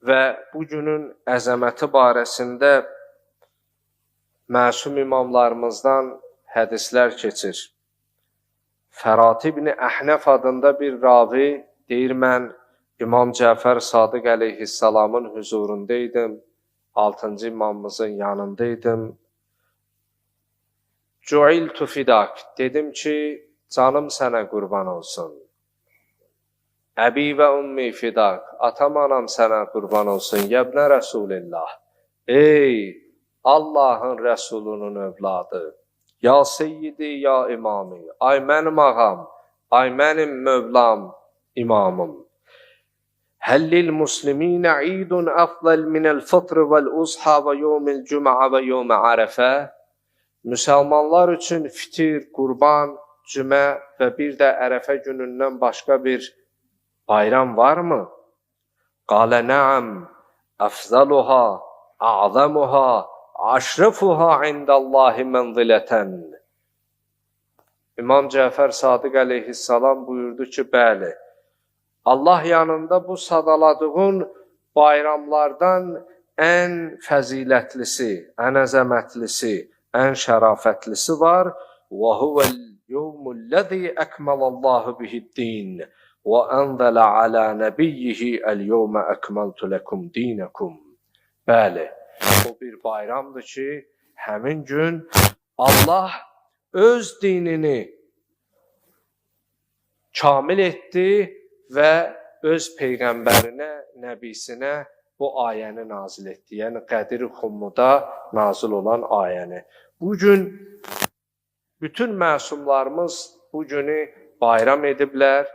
və bu günün əzəməti barəsində məsum imamlarımızdan hədislər keçir. Fərat ibn Əhnəf adında bir ravi deyir, mən İmam Cəfər Sadiq əleyhissalamın huzurundaydım, 6-cı imamımızın yanındaydım. Cu'iltu fidak, dedim ki, canım sənə qurban olsun. Əbi və ummi fidak, atam anam sənə qurban olsun. Yəbnə Rəsulillah, ey Allahın Rəsulunun övladı, ya seyyidi, ya imami, ay mənim ağam, ay mənim mövlam, imamım. Həllil musliminə idun əfzəl minəl fıtr vəl-uzha və yevmil cümə və yevmə ərəfə. Müsəlmanlar üçün fitir, qurban, cümə və bir də ərəfə günündən başqa bir bayram varmı? Qalə nəəm, əfzəluha, a'zamuha, aşrəfuha indallahi mənzilətən. İmam Cəfər Sadiq əleyhissalam buyurdu ki, bəli, Allah yanında bu sadaladığın bayramlardan ən fəzilətlisi, ən əzəmətlisi, ən şərafətlisi var. Və huvəl yevmullezî əkməlallahu bihid-din və ənzələ alə nəbiyyihi əl-yevmə əkməltu ləkum dinəkum. Bəli, o bir bayramdır ki, həmin gün Allah öz dinini kamil etdi və öz peyğəmbərinə, nəbisinə bu ayəni nazil etdi. Yəni Qədir Xummuda nazil olan ayəni. Bugün bütün məsumlarımız bu günü bayram ediblər.